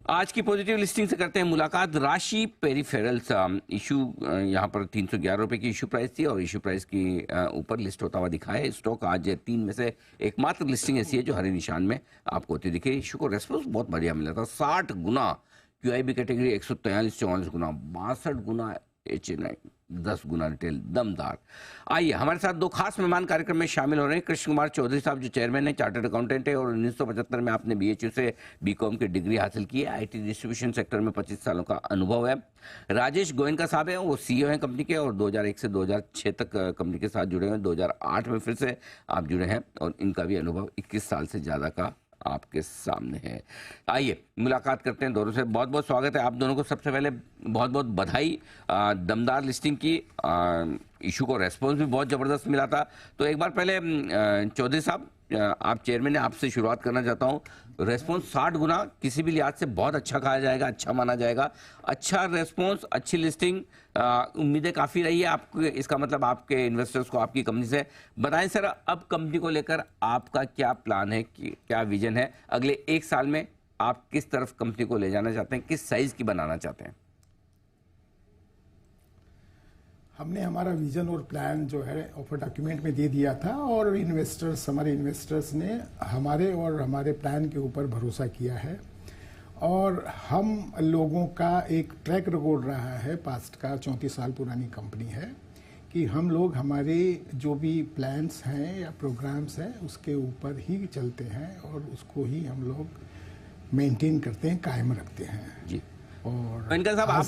आज की positive listing से करते हैं मुलाकात। राशि पेरिफेरल्स इशू यहाँ पर 311 रुपए की इशू प्राइस थी और इशू प्राइस की ऊपर लिस्ट होता हुआ दिखा है। स्टॉक आज 3 में से एकमात्र लिस्टिंग ऐसी है जो हरे निशान में आपको होती दिखे। इशू को रेस्पॉन्स बहुत बढ़िया मिला था, 60 गुना QIB कैटेगरी, 143-44 गुना, 62 गुना HNI, 10 गुना रिटेल। दमदार। आइए, हमारे साथ दो खास मेहमान कार्यक्रम में शामिल हो रहे हैं। कृष्ण कुमार चौधरी साहब जो चेयरमैन है, चार्टर्ड अकाउंटेंट है और 1975 में आपने BHU से BCom की डिग्री हासिल की है। IT डिस्ट्रीब्यूशन सेक्टर में 25 सालों का अनुभव है। राजेश गोयनका साहब हैं, वो CEO हैं कंपनी के और 2001 से 2006 तक कंपनी के साथ जुड़े हुए हैं। 2008 में फिर से आप जुड़े हैं और इनका भी अनुभव 21 साल से ज़्यादा का आपके सामने है। आइए मुलाकात करते हैं दोनों से। बहुत बहुत स्वागत है आप दोनों को। सबसे पहले बहुत बहुत बधाई, दमदार लिस्टिंग की। इशू को रेस्पॉन्स भी बहुत ज़बरदस्त मिला था। तो एक बार पहले चौधरी साहब, आप चेयरमैन हैं, आपसे शुरुआत करना चाहता हूँ। रेस्पॉन्स 60 गुना किसी भी लिहाज से बहुत अच्छा कहा जाएगा, अच्छा माना जाएगा। अच्छा रेस्पॉन्स, अच्छी लिस्टिंग, उम्मीदें काफ़ी रही है आपको, इसका मतलब आपके इन्वेस्टर्स को आपकी कंपनी से। बताएं सर, अब कंपनी को लेकर आपका क्या प्लान है, क्या विजन है? अगले 1 साल में आप किस तरफ कंपनी को ले जाना चाहते हैं, किस साइज की बनाना चाहते हैं? हमने हमारा विजन और प्लान जो है ऑफर डॉक्यूमेंट में दे दिया था और हमारे इन्वेस्टर्स ने हमारे और हमारे प्लान के ऊपर भरोसा किया है। और हम लोगों का एक ट्रैक रिकॉर्ड रहा है पास्ट का, 34 साल पुरानी कंपनी है, कि हम लोग हमारे जो भी प्लान्स हैं या प्रोग्राम्स हैं उसके ऊपर ही चलते हैं और उसको ही हम लोग मेंटेन करते हैं, कायम रखते हैं जी। और गोयनका साहब आप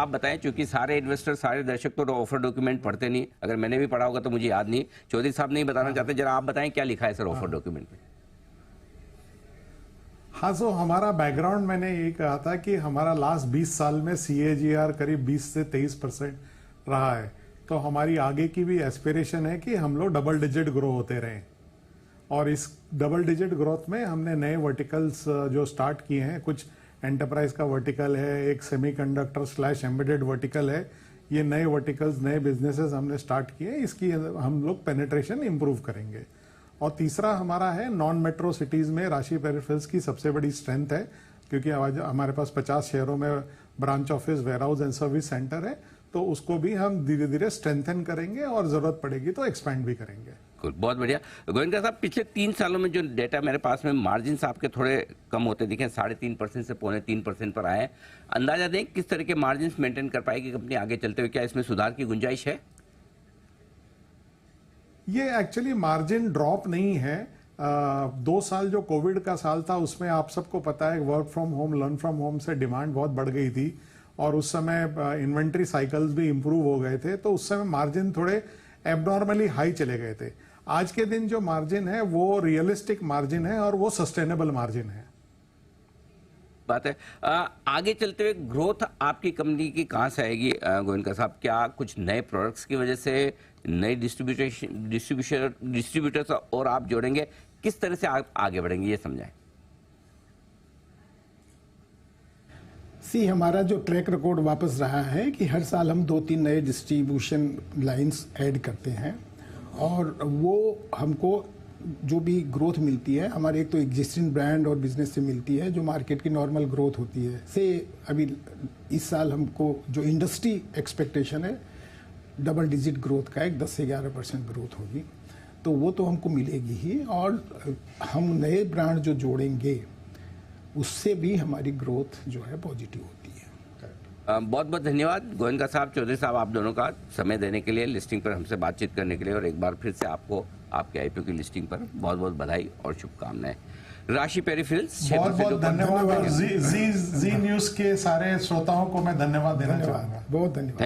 बताएं, क्योंकि सारे इन्वेस्टर, सारे दर्शक तो ऑफर डॉक्यूमेंट पढ़ते नहीं। अगर मैंने भी पढ़ा होगा तो मुझे याद नहीं। चौधरी साहब नहीं बताना चाहते, जरा आप बताएं क्या लिखा है सर ऑफर डॉक्यूमेंट में। हाँ, सो हमारा बैकग्राउंड मैंने ये कहा था कि हमारा लास्ट 20 साल में CAGR करीब 20 से 23% रहा है। तो हमारी आगे की भी एस्पिरेशन है कि हम लोग डबल डिजिट ग्रो होते रहें। और इस डबल डिजिट ग्रोथ में हमने नए वर्टिकल्स जो स्टार्ट किए हैं, कुछ एंटरप्राइज का वर्टिकल है, एक सेमीकंडक्टर/एम्बेडेड वर्टिकल है। ये नए वर्टिकल्स, नए बिजनेसेस हमने स्टार्ट किए, इसकी हम लोग पेनिट्रेशन इंप्रूव करेंगे। और तीसरा हमारा है नॉन मेट्रो सिटीज में राशि पेरिफेरल्स की सबसे बड़ी स्ट्रेंथ है, क्योंकि आज हमारे पास 50 शहरों में branch office, warehouse and service centre है। तो उसको भी हम धीरे धीरे स्ट्रेंथन करेंगे और जरूरत पड़ेगी तो एक्सपैंड भी करेंगे। बहुत बढ़िया। गोयनका साहब, पिछले 3 सालों में जो डेटा मेरे पास में, मार्जिन आपके थोड़े कम होते दिखे, 3.5% से 2.25% पर आए। अंदाजा दें किस तरह के मार्जिन मेंटेन कर पाएगी कंपनी आगे चलते हुए? क्या इसमें सुधार की गुंजाइश है? ये एक्चुअली मार्जिन ड्रॉप नहीं है। 2 साल जो कोविड का साल था उसमें आप सबको पता है work from home, learn from home से डिमांड बहुत बढ़ गई थी और उस समय इन्वेंट्री साइकिल्स भी इंप्रूव हो गए थे। तो उस समय मार्जिन थोड़े एबनॉर्मली हाई चले गए थे। आज के दिन जो मार्जिन है वो रियलिस्टिक मार्जिन है और वो सस्टेनेबल मार्जिन है। बात है। आगे चलते हुए ग्रोथ आपकी कंपनी की कहाँ से आएगी गोयनका साहब? क्या कुछ नए प्रोडक्ट्स की वजह से नए डिस्ट्रीब्यूटर्स और आप जोड़ेंगे? किस तरह से आप आगे बढ़ेंगे, ये समझाएं। हमारा जो ट्रैक रिकॉर्ड वापस रहा है कि हर साल हम 2-3 नए डिस्ट्रीब्यूशन लाइंस ऐड करते हैं और वो हमको जो भी ग्रोथ मिलती है हमारे एक तो एग्जिस्टिंग ब्रांड और बिजनेस से मिलती है, जो मार्केट की नॉर्मल ग्रोथ होती है। अभी इस साल हमको जो इंडस्ट्री एक्सपेक्टेशन है डबल डिजिट ग्रोथ का, एक 10 से 11% ग्रोथ होगी, तो वो तो हमको मिलेगी ही। और हम नए ब्रांड जो जोड़ेंगे उससे भी हमारी ग्रोथ जो है पॉजिटिव होती है। बहुत बहुत धन्यवाद गोयनका साहब, चौधरी साहब, आप दोनों का समय देने के लिए, लिस्टिंग पर हमसे बातचीत करने के लिए। और एक बार फिर से आपको आपके IPO की लिस्टिंग पर बहुत बहुत बधाई और शुभकामनाएं। राशि पेरिफेरल्स, बहुत बहुत धन्यवाद। जी न्यूज़ के सारे श्रोताओं को मैं धन्यवाद देना चाहूँगा। बहुत धन्यवाद।